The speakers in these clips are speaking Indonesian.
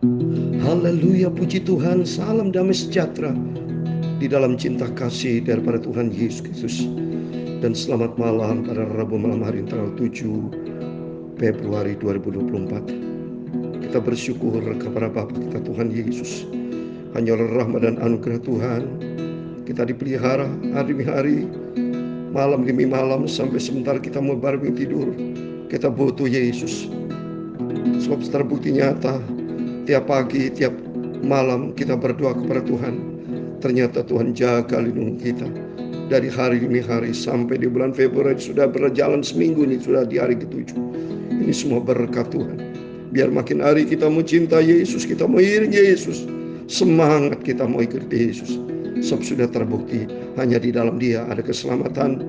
Haleluya, puji Tuhan, salam damai sejahtera di dalam cinta kasih daripada Tuhan Yesus Kristus. Dan selamat malam pada Rabu malam hari tanggal 7 Februari 2024. Kita bersyukur kepada Bapa kita Tuhan Yesus. Hanya oleh rahmat dan anugerah Tuhan kita dipelihara hari demi hari, malam demi malam, sampai sebentar kita mau baring tidur. Kita butuh Yesus. Sebab terbukti nyata, tiap pagi, tiap malam kita berdoa kepada Tuhan. Ternyata Tuhan jaga lindungi kita dari hari demi hari sampai di bulan Februari. Sudah berjalan seminggu ini, sudah di hari ke-7. Ini semua berkat Tuhan. Biar makin hari kita mau cinta Yesus, kita mau iring Yesus, semangat kita mau ikut Yesus. Sebab sudah terbukti hanya di dalam Dia ada keselamatan,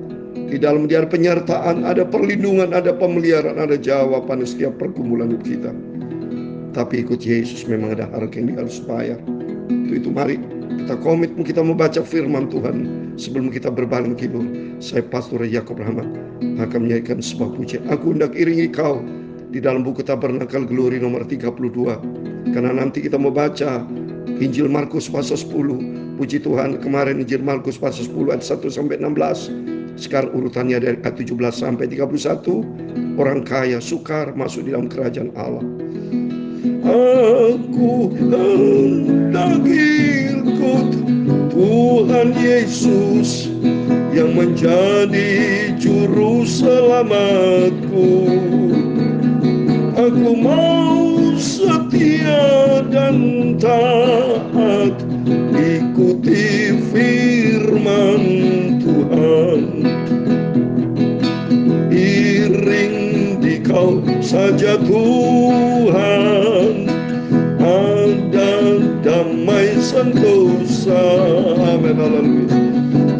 di dalam Dia ada penyertaan, ada perlindungan, ada pemeliharaan, ada jawaban setiap pergumulan hidup kita. Tapi ikut Yesus memang ada harga yang harus bayar. Itu mari kita komit, kita membaca firman Tuhan sebelum kita berbaring tidur. Saya Pastor Yakob Rahmat akan menyanyikan sebuah pujian. Aku hendak iringi kau di dalam buku Tabernakel Glory nomor 32. Karena nanti kita mau baca Injil Markus pasal 10. Puji Tuhan, kemarin Injil Markus pasal 10 ayat 1 sampai 16. Sekarang urutannya dari ayat 17 sampai 31. Orang kaya sukar masuk di dalam kerajaan Allah. Aku hendak ikut Tuhan Yesus yang menjadi juru selamatku. Aku mau setia dan taat ikuti firman Tuhan. Iring di kau saja Tuhan, ada damai sentosa. Amin, haleluya.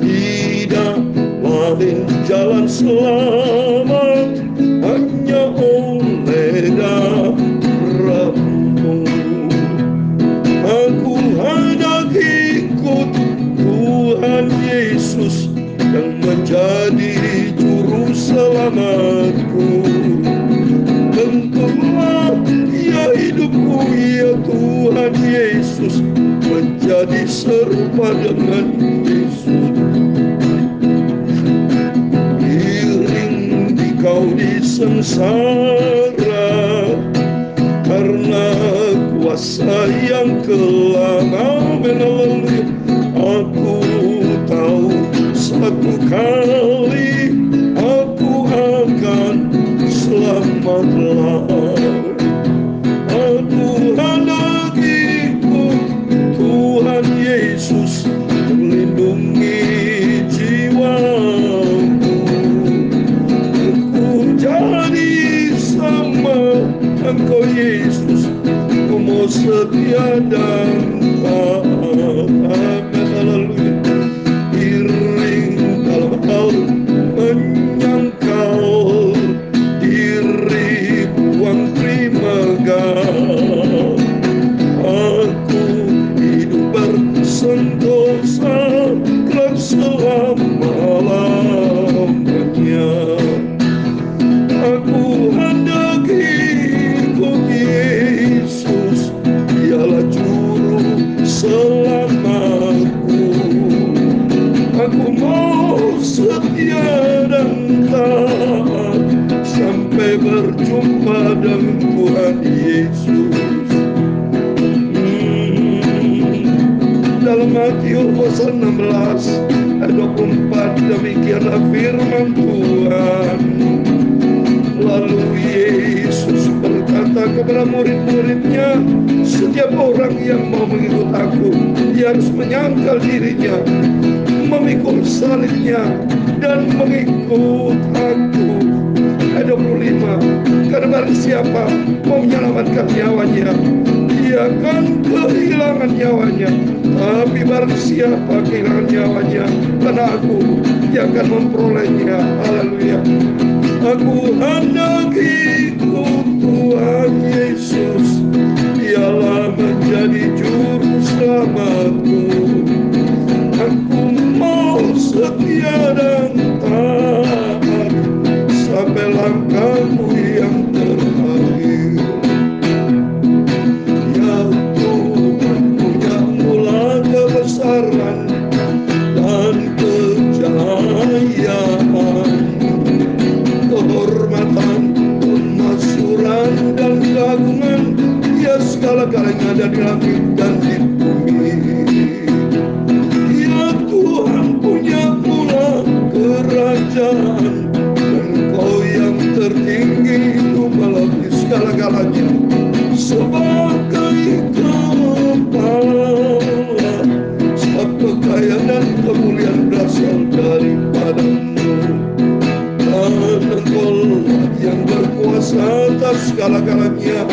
Tidak lain jalan selamat hanya oleh darah-Mu. Aku hendak ikut Tuhan Yesus yang menjadi juru selamatku. Tentulah ya hidupku ya Tuhan Yesus menjadi serupa dengan Yesus. Iring di kau di sengsara karena kuasa yang kelam. Amin, haleluya. Aku tahu satu kali aku akan selamatlah. Aku hendak ikut Tuhan Yesus melindungi jiwamu. Aku jadi sama Engkau Yesus, ku mau setia dan taat. Amin, haleluya. Iring dalam hal menyangkal diri buang primagama. Aku hidup bersentosa kelak selama-lamanya. Aku hendak ikut Yesus, Dialah juru selamatku. Aku mau setia dan taat sampai berjumpa dengan Tuhan Yesus. Dalam Matius pasal 16 ayat 24, demikianlah firman Tuhan. Lalu Yesus berkata kepada murid-muridnya, setiap orang yang mau mengikut aku, dia harus menyangkal dirinya, memikul salibnya, dan mengikut aku. Ayat 25, karena barang siapa mau menyelamatkan nyawanya, dia akan kehilangan nyawanya. Tapi barang siapa kehilangan nyawanya karena aku, dia akan memperolehnya. Haleluya. Aku hendak ikut Tuhan Yesus, Dialah menjadi juru selamatku. Aku mau setia dan taat sampai langkahmu yang terakhir. Ya segala-galanya ada di langit dan di bumi. Ya Tuhan punya mula kerajaan, Engkau yang tertinggi itu melebihi segala-galanya. Sebagai kepala, sebab kekayaan dan kemuliaan berasal daripadamu. Dan Engkaulah yang berkuasa atas segala-galanya.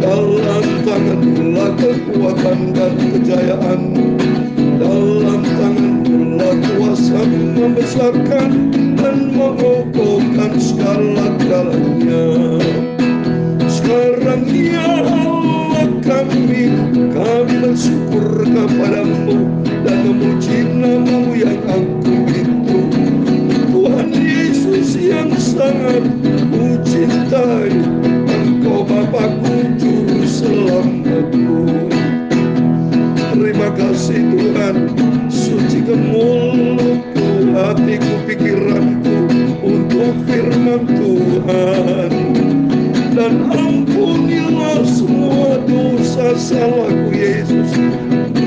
Dalam tanganmu lah kekuatan dan kejayaan. Dalam tanganmu lah kuasa membesarkan dan mengokohkan segala-galanya. Sekarang ya Allah kami bersyukur kepadamu dan memuji namamu yang agung itu. Tuhan Yesus yang sangat kucintai, Engkau Bapakku Juru Selamatku. Terima kasih Tuhan, sucikan mulutku, hatiku, pikiranku untuk firman Tuhan. Dan ampunilah semua dosa salahku Yesus,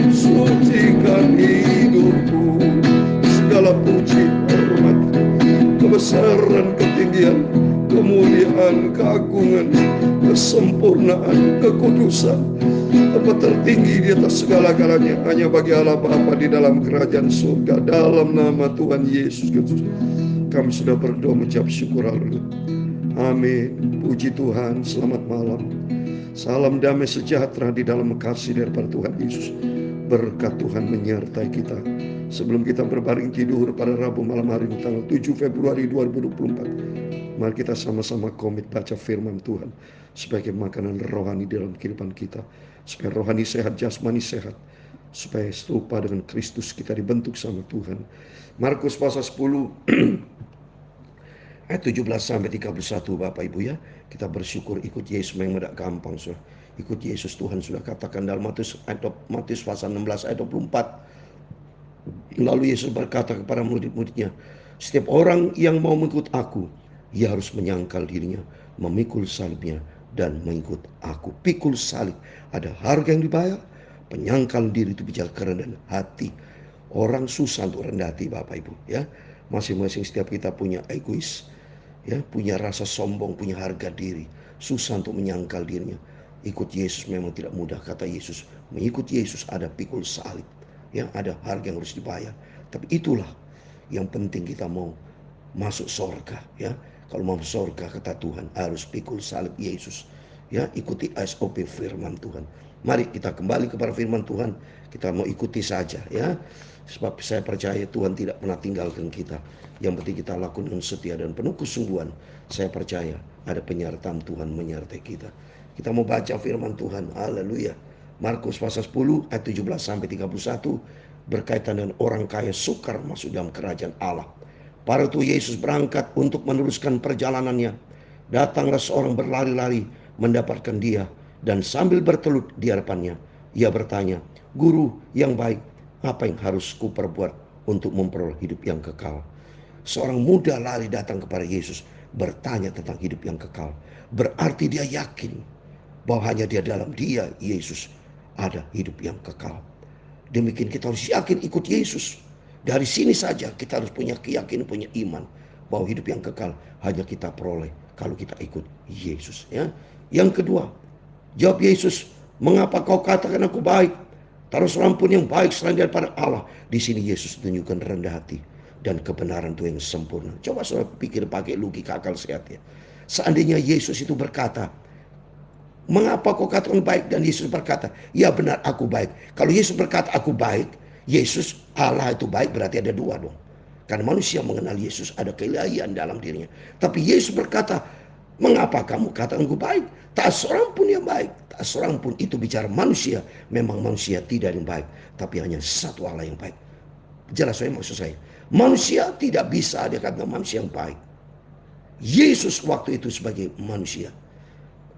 sucikan hidupku. Segala puji, hormat, kebesaran, ketinggian, kemuliaan, keagungan, kesempurnaan, kekudusan, tempat tertinggi di atas segala-galanya hanya bagi Allah Bapa di dalam kerajaan surga. Dalam nama Tuhan Yesus Kristus kami sudah berdoa mengucap syukur. Haleluya. Amin. Puji Tuhan. Selamat malam. Salam damai sejahtera di dalam kasih daripada Tuhan Yesus. Berkat Tuhan menyertai kita. Sebelum kita berbaring tidur pada Rabu malam hari ini tanggal 7 Februari 2024, mari kita sama-sama komit baca firman Tuhan sebagai makanan rohani dalam kehidupan kita, supaya rohani sehat, jasmani sehat, supaya serupa dengan Kristus, kita dibentuk sama Tuhan. Markus pasal 10 ayat 17 sampai 31 Bapak Ibu ya. Kita bersyukur ikut Yesus memang tidak gampang. So. Ikut Yesus Tuhan sudah katakan dalam Matius pasal 16 ayat 24. Lalu Yesus berkata kepada murid-muridnya, setiap orang yang mau mengikut aku, ia harus menyangkal dirinya, memikul salibnya dan mengikut aku. Pikul salib, ada harga yang dibayar. Penyangkal diri itu bicara kerendahan hati. Orang susah untuk rendah hati Bapak Ibu ya. Masing-masing setiap kita punya egois, ya, punya rasa sombong, punya harga diri, susah untuk menyangkal dirinya. Ikut Yesus memang tidak mudah. Kata Yesus, mengikut Yesus ada pikul salib, ya, ada harga yang harus dibayar. Tapi itulah yang penting kita mau masuk sorga, ya. Kalau mau sorga kata Tuhan harus pikul salib Yesus, ya. Ikuti SOP firman Tuhan. Mari kita kembali kepada firman Tuhan. Kita mau ikuti saja, ya. Sebab saya percaya Tuhan tidak pernah tinggalkan kita. Yang penting kita lakukan dengan setia dan penuh kesungguhan. Saya percaya ada penyertaan Tuhan menyertai kita. Kita mau baca firman Tuhan. Haleluya. Markus pasal 10 ayat 17 sampai 31 berkaitan dengan orang kaya sukar masuk dalam kerajaan Allah. Pada itu Yesus berangkat untuk meneruskan perjalanannya. Datanglah seorang berlari-lari mendapatkan dia, dan sambil bertelut di hadapannya, ia bertanya, "Guru yang baik, apa yang harus kuperbuat untuk memperoleh hidup yang kekal?" Seorang muda lari datang kepada Yesus bertanya tentang hidup yang kekal. Berarti dia yakin bahwa hanya dia dalam dia, Yesus, ada hidup yang kekal. Demikian kita harus yakin ikut Yesus. Dari sini saja kita harus punya keyakinan, punya iman bahwa hidup yang kekal hanya kita peroleh kalau kita ikut Yesus, ya. Yang kedua, jawab Yesus, "Mengapa kau katakan aku baik? Taruh seorang pun yang baik selain daripada Allah." Di sini Yesus tunjukkan rendah hati dan kebenaran itu yang sempurna. Coba saudara pikir pakai logika akal sehat ya. Seandainya Yesus itu berkata, "Mengapa kau katakan baik?" Dan Yesus berkata, "Ya benar, aku baik." Kalau Yesus berkata aku baik, Yesus Allah itu baik, berarti ada dua dong. Karena manusia mengenal Yesus ada keilahian dalam dirinya. Tapi Yesus berkata, "Mengapa kamu katakan aku baik?" Tak seorang pun yang baik. Tak seorang pun, itu bicara manusia. Memang manusia tidak yang baik, tapi hanya satu Allah yang baik. Jelas saya maksud saya. Manusia tidak bisa dikatakan manusia yang baik. Yesus waktu itu sebagai manusia,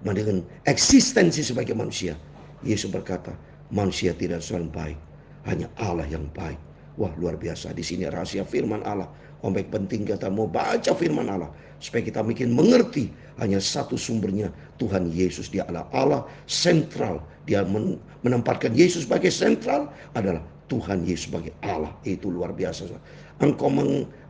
dengan eksistensi sebagai manusia, Yesus berkata, manusia tidak seorang baik, hanya Allah yang baik. Wah, luar biasa. Di sini rahasia firman Allah. Om baik penting kita mau baca firman Allah supaya kita makin mengerti hanya satu sumbernya, Tuhan Yesus. Dia adalah Allah sentral. Dia menempatkan Yesus sebagai sentral adalah Tuhan Yesus sebagai Allah. Itu luar biasa. Engkau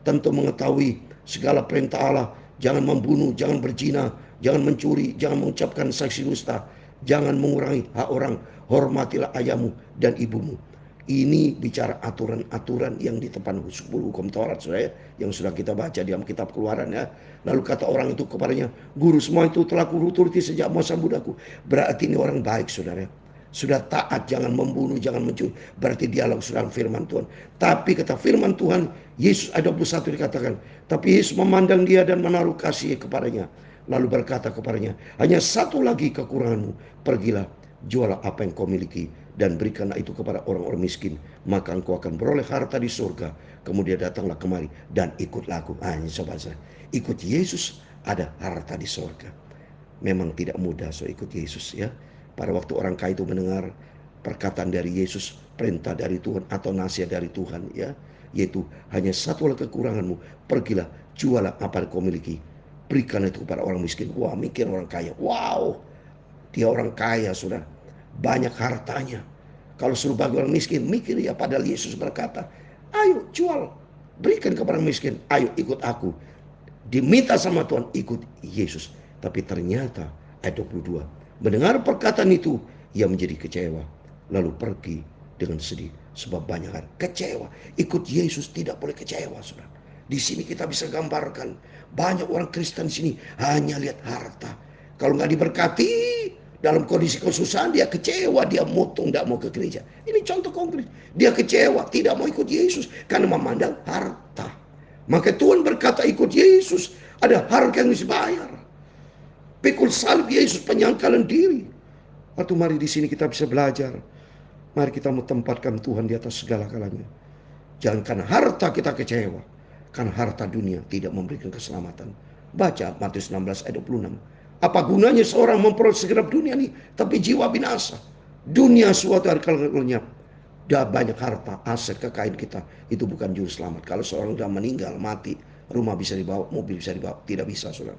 tentu mengetahui segala perintah Allah. Jangan membunuh, jangan berzina, jangan mencuri, jangan mengucapkan saksi dusta, jangan mengurangi hak orang, hormatilah ayahmu dan ibumu. Ini bicara aturan-aturan yang di depan 10 hukum Taurat, saudara, yang sudah kita baca di dalam kitab Keluaran, ya. Lalu kata orang itu kepadanya, guru, semua itu telah kuturuti sejak masa mudaku. Berarti ini orang baik, saudara. Sudah taat, jangan membunuh, jangan mencuri. Berarti dialog sudah firman Tuhan. Tapi kata firman Tuhan, Yesus ayat 21 dikatakan, tapi Yesus memandang dia dan menaruh kasih kepadanya. Lalu berkata kepadanya, hanya satu lagi kekuranganmu, pergilah, jualah apa yang kau miliki dan berikanlah itu kepada orang-orang miskin, maka engkau akan beroleh harta di surga. Kemudian datanglah kemari dan ikutlah aku. Ini sobat saya, ikut Yesus ada harta di surga. Memang tidak mudah ikut Yesus, ya. Pada waktu orang kaya itu mendengar perkataan dari Yesus, perintah dari Tuhan atau nasihat dari Tuhan, ya, yaitu hanya satu kekuranganmu, pergilah, jualah apa yang kau miliki, berikan itu kepada orang miskin. Wah, mikir orang kaya, wow, dia orang kaya, sudah banyak hartanya. Kalau suruh bagi orang miskin, mikir ya, padahal Yesus berkata, ayo jual, berikan kepada orang miskin, ayo ikut aku. Diminta sama Tuhan, ikut Yesus. Tapi ternyata ayat 22, mendengar perkataan itu, ia menjadi kecewa, lalu pergi dengan sedih, sebab banyak hari kecewa. Ikut Yesus tidak boleh kecewa, saudara. Di sini kita bisa gambarkan banyak orang Kristen di sini hanya lihat harta. Kalau nggak diberkati dalam kondisi kesusahan, dia kecewa, dia motong, tidak mau ke gereja. Ini contoh konkret. Dia kecewa, tidak mau ikut Yesus karena memandang harta. Maka Tuhan berkata, ikut Yesus ada harga yang harus dibayar. Pikul salib Yesus, penyangkalan diri. Atau mari di sini kita bisa belajar. Mari kita mau tempatkan Tuhan di atas segala galanya. Jangan karena harta kita kecewa. Karena harta dunia tidak memberikan keselamatan. Baca Matius 16 ayat 26. Apa gunanya seorang memperoleh segenap dunia ini, tapi jiwa binasa. Dunia suatu hari kalau lenyap. Dah banyak harta, aset, kekayaan kita, itu bukan juru selamat. Kalau seorang sudah meninggal, mati, rumah bisa dibawa, mobil bisa dibawa, tidak bisa, saudara.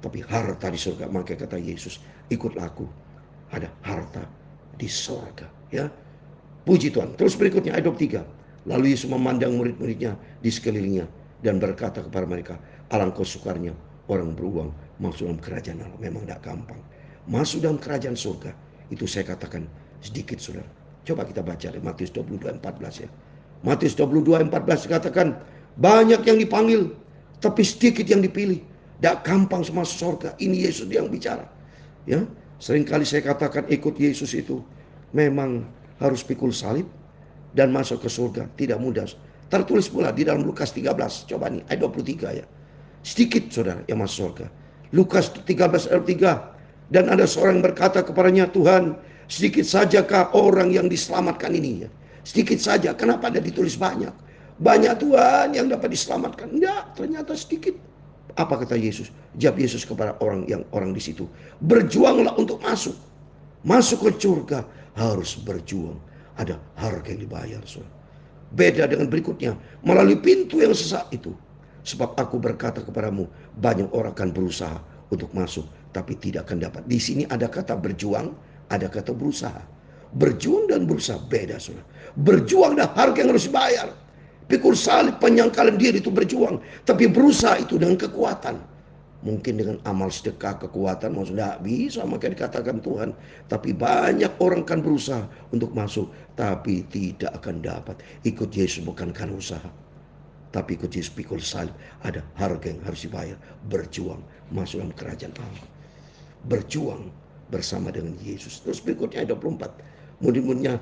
Tapi harta di surga. Maka kata Yesus, ikutlah aku, ada harta di surga, ya. Puji Tuhan. Terus berikutnya ayat 23. Lalu Yesus memandang murid-muridnya di sekelilingnya dan berkata kepada mereka, alangkah sukarnya orang beruang masuk dalam kerajaan Allah. Memang tidak gampang masuk dalam kerajaan surga. Itu saya katakan sedikit, saudara. Coba kita baca dari Matius 22:14, ya. Matius 22:14 dikatakan, banyak yang dipanggil, tapi sedikit yang dipilih. Tidak gampang masuk surga. Ini Yesus yang bicara, ya. Seringkali saya katakan ikut Yesus itu memang harus pikul salib dan masuk ke surga. Tidak mudah. Tertulis pula di dalam Lukas 13. Coba nih ayat 23, ya. Sedikit, saudara, yang masuk surga. Lukas 13 ayat 3. Dan ada seorang yang berkata kepadanya, Tuhan, sedikit sajakah orang yang diselamatkan ini, ya? Sedikit saja. Kenapa ada ditulis banyak? Banyak, Tuhan, yang dapat diselamatkan. Enggak, ternyata sedikit. Apa kata Yesus? Jawab Yesus kepada orang di situ, berjuanglah untuk masuk. Masuk ke surga harus berjuang. Ada harga yang dibayar, saudara. Beda dengan berikutnya, melalui pintu yang sesak itu. Sebab aku berkata kepadamu, banyak orang akan berusaha untuk masuk, tapi tidak akan dapat. Di sini ada kata berjuang, ada kata berusaha. Berjuang dan berusaha beda, saudara. Berjuang dan harga yang harus dibayar. Pikul salib, penyangkalan diri itu berjuang. Tapi berusaha itu dengan kekuatan. Mungkin dengan amal sedekah, kekuatan, maksudnya tidak bisa, maka dikatakan Tuhan. Tapi banyak orang akan berusaha untuk masuk, tapi tidak akan dapat. Ikut Yesus bukan karena usaha, tapi ikut Yesus pikul salib. Ada harga yang harus dibayar. Berjuang masuk dalam kerajaan Allah. Berjuang bersama dengan Yesus. Terus berikutnya ayat 24. Murid-muridnya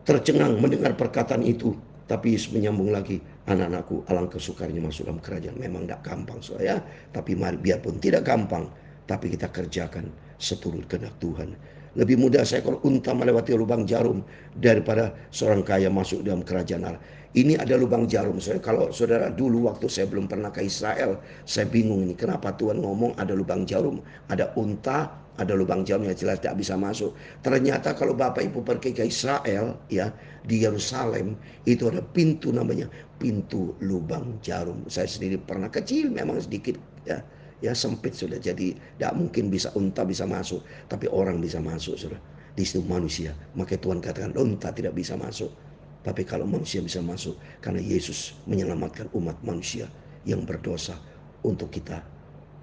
tercengang mendengar perkataan itu. Tapi Yesus menyambung lagi, anak-anakku, alangkah sukarnya masuk dalam kerajaan. Memang tidak gampang, ya. Tapi mari, biarpun tidak gampang, tapi kita kerjakan seturut kehendak Tuhan. Lebih mudah saya kalau unta melewati lubang jarum daripada seorang kaya masuk dalam kerajaan Allah. Ini ada lubang jarum. Kalau saudara dulu waktu saya belum pernah ke Israel, saya bingung ini kenapa Tuhan ngomong ada lubang jarum, ada unta, ada lubang jarum yang jelas tidak bisa masuk. Ternyata kalau Bapak Ibu pergi ke Israel, ya, di Yerusalem itu ada pintu namanya pintu lubang jarum. Saya sendiri pernah, kecil memang sedikit, ya, ya sempit sudah, jadi tidak mungkin bisa unta bisa masuk, tapi orang bisa masuk sudah. Di situ manusia, maka Tuhan katakan unta tidak bisa masuk, tapi kalau manusia bisa masuk, karena Yesus menyelamatkan umat manusia yang berdosa untuk kita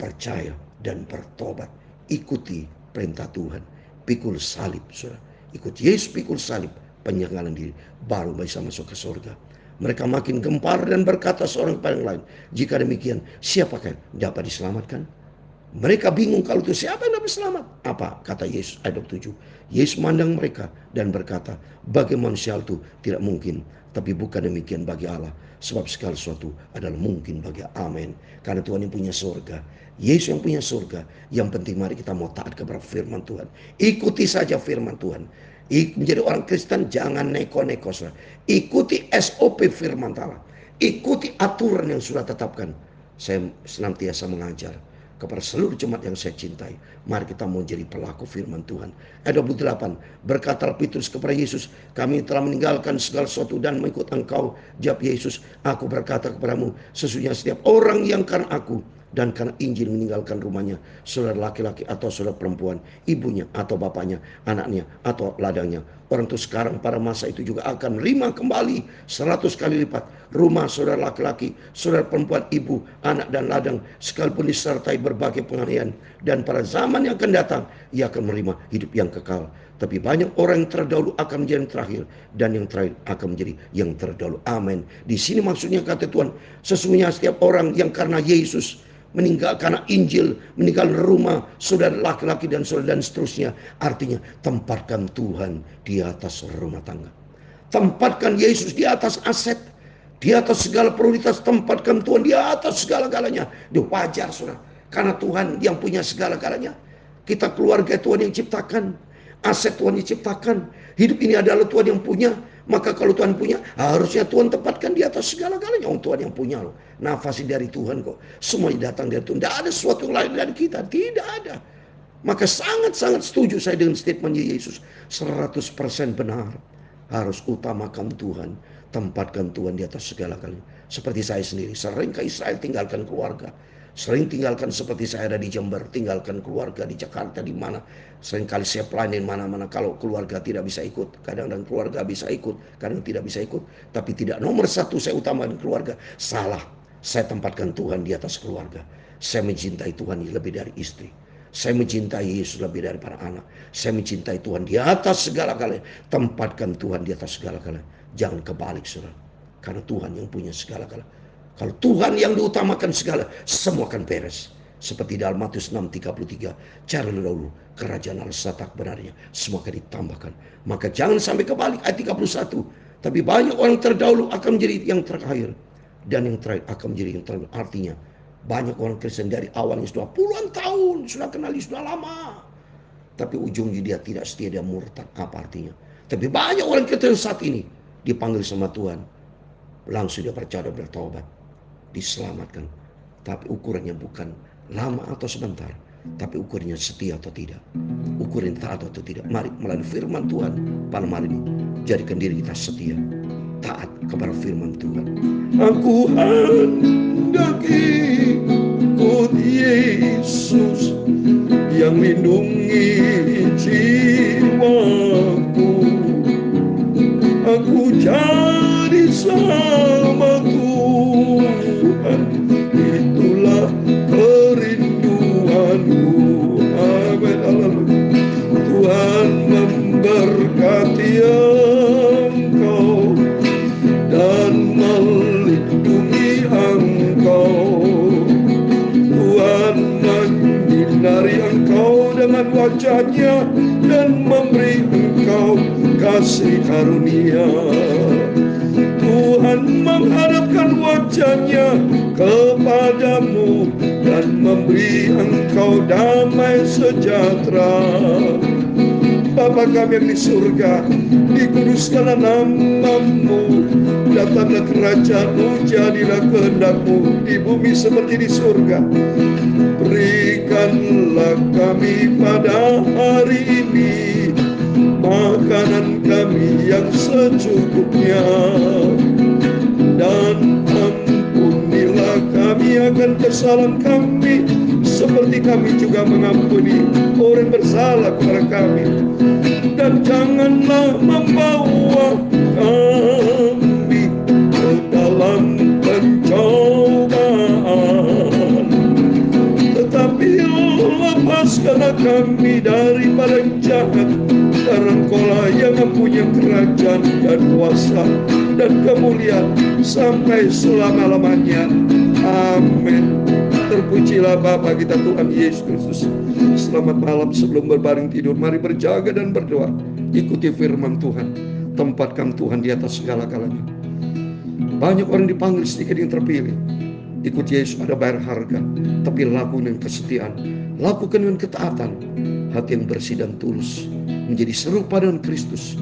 percaya dan bertobat. Ikuti perintah Tuhan, pikul salib, saudara. Ikut Yesus pikul salib, penyanggalan diri, baru bisa masuk ke surga. Mereka makin gempar dan berkata seorang kepada yang lain, jika demikian, siapakah yang dapat diselamatkan? Mereka bingung, kalau itu siapa yang dapat selamat? Apa kata Yesus ayat 27? Yesus memandang mereka dan berkata, bagi manusia itu tidak mungkin, tapi bukan demikian bagi Allah. Sebab segala sesuatu adalah mungkin bagi Allah. Amin. Karena Tuhan yang punya surga, Yesus yang punya surga. Yang penting mari kita mau taat kepada firman Tuhan. Ikuti saja firman Tuhan. Menjadi orang Kristen jangan neko-neko. Ikuti SOP firman Allah. Ikuti aturan yang sudah tetapkan. Saya senantiasa mengajar kepada seluruh jemaat yang saya cintai, mari kita mau jadi pelaku firman Tuhan. Ayat 28, berkata Petrus kepada Yesus, kami telah meninggalkan segala sesuatu dan mengikut Engkau. Jawab Yesus, aku berkata kepadamu, sesungguhnya setiap orang yang karena aku dan karena Injil meninggalkan rumahnya, saudara laki-laki atau saudara perempuan, ibunya atau bapaknya, anaknya atau ladangnya, orang itu sekarang pada masa itu juga akan menerima kembali 100 kali lipat rumah saudara laki-laki, saudara perempuan, ibu, anak dan ladang, sekalipun disertai berbagai penganiayaan, dan pada zaman yang akan datang ia akan menerima hidup yang kekal. Tapi banyak orang yang terdahulu akan menjadi yang terakhir, dan yang terakhir akan menjadi yang terdahulu. Amin. Di sini maksudnya kata Tuhan, sesungguhnya setiap orang yang karena Yesus meninggal, karena Injil, meninggal rumah, saudara laki-laki dan saudara dan seterusnya. Artinya tempatkan Tuhan di atas rumah tangga. Tempatkan Yesus di atas aset, di atas segala prioritas. Tempatkan Tuhan di atas segala-galanya. Itu wajar saudara, karena Tuhan yang punya segala-galanya. Kita keluarga Tuhan yang ciptakan, aset Tuhan yang ciptakan, hidup ini adalah Tuhan yang punya. Maka kalau Tuhan punya, harusnya Tuhan tempatkan di atas segala-galanya. Tuhan yang punya loh. Nafas dari Tuhan kok. Semuanya datang dari Tuhan. Tidak ada sesuatu yang lain dari kita. Tidak ada. Maka sangat-sangat setuju saya dengan statement Yesus. 100% benar. Harus utamakan Tuhan. Tempatkan Tuhan di atas segala-galanya. Seperti saya sendiri. Sering ke Israel tinggalkan keluarga. Sering tinggalkan, seperti saya ada di Jember, tinggalkan keluarga di Jakarta, di mana. Seringkali saya pelayanin mana-mana, kalau keluarga tidak bisa ikut. Kadang-kadang keluarga bisa ikut, kadang tidak bisa ikut. Tapi tidak, nomor satu saya utamakan keluarga. Salah, saya tempatkan Tuhan di atas keluarga. Saya mencintai Tuhan lebih dari istri. Saya mencintai Yesus lebih daripada anak. Saya mencintai Tuhan di atas segala-galanya. Tempatkan Tuhan di atas segala-galanya. Jangan kebalik saudara. Karena Tuhan yang punya segala-galanya. Kalau Tuhan yang diutamakan segala, semua akan beres. Seperti dalam Matius 6:33, cari dahulu kerajaan Allah serta kebenarannya, semua akan ditambahkan. Maka jangan sampai kebalik ayat 31. Tapi banyak orang terdahulu akan menjadi yang terakhir, dan yang terakhir akan menjadi yang terakhir. Artinya banyak orang Kristen dari awalnya sudah puluhan tahun, sudah kenali sudah lama, tapi ujungnya dia tidak setia, dia murtad. Apa artinya? Tapi banyak orang Kristen saat ini dipanggil sama Tuhan, langsung dia percaya dan bertobat, diselamatkan. Tapi ukurannya bukan lama atau sebentar, tapi ukurannya setia atau tidak, ukuran taat atau tidak. Mari melalui firman Tuhan pada malam ini, jadikan diri kita setia, taat kepada firman Tuhan. Aku hendak ikut Yesus yang lindungi jiwaku. Aku jadi sama Tuhan, itulah kerinduanku. Amin. Tuhan memberkati engkau dan melindungi engkau. Tuhan menyinari engkau dengan wajahnya dan memberi engkau kasih karunia. Tuhan menghadapkan wajahnya kepadamu dan memberi engkau damai sejahtera. Bapa kami yang di surga, dikuduskanlah namamu, datanglah kerajaan-Mu, jadilah kehendak-Mu di bumi seperti di surga. Berikanlah kami pada hari ini makanan kami yang secukupnya, dan ampunilah kami akan kesalahan kami, seperti kami juga mengampuni orang bersalah kepada kami. Dan janganlah membawa kami ke dalam pencobaan, tetapi lepaskanlah kami daripada yang jahat. Karena Engkau-lah yang mempunyai kerajaan dan kuasa dan kemuliaan sampai selama-lamanya. Amin. Terpujilah Bapa kita Tuhan Yesus Kristus. Selamat malam. Sebelum berbaring tidur, mari berjaga dan berdoa. Ikuti firman Tuhan. Tempatkan Tuhan di atas segala-galanya. Banyak orang dipanggil, sedikit yang terpilih. Ikut Yesus ada bayar harga, tapi lakukan dengan kesetiaan, lakukan dengan ketaatan, hati yang bersih dan tulus, menjadi serupa dengan Kristus.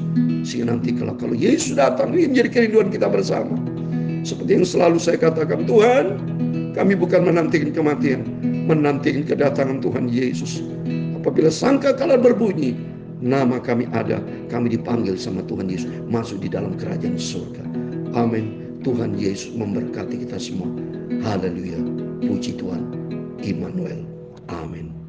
Sehingga nanti kalau Yesus datang, ini menjadi kerinduan kita bersama. Seperti yang selalu saya katakan, Tuhan, kami bukan menantikan kematian, menantikan kedatangan Tuhan Yesus. Apabila sangkakala berbunyi, nama kami ada, kami dipanggil sama Tuhan Yesus, masuk di dalam kerajaan surga. Amin. Tuhan Yesus memberkati kita semua. Haleluya. Puji Tuhan. Immanuel. Amin.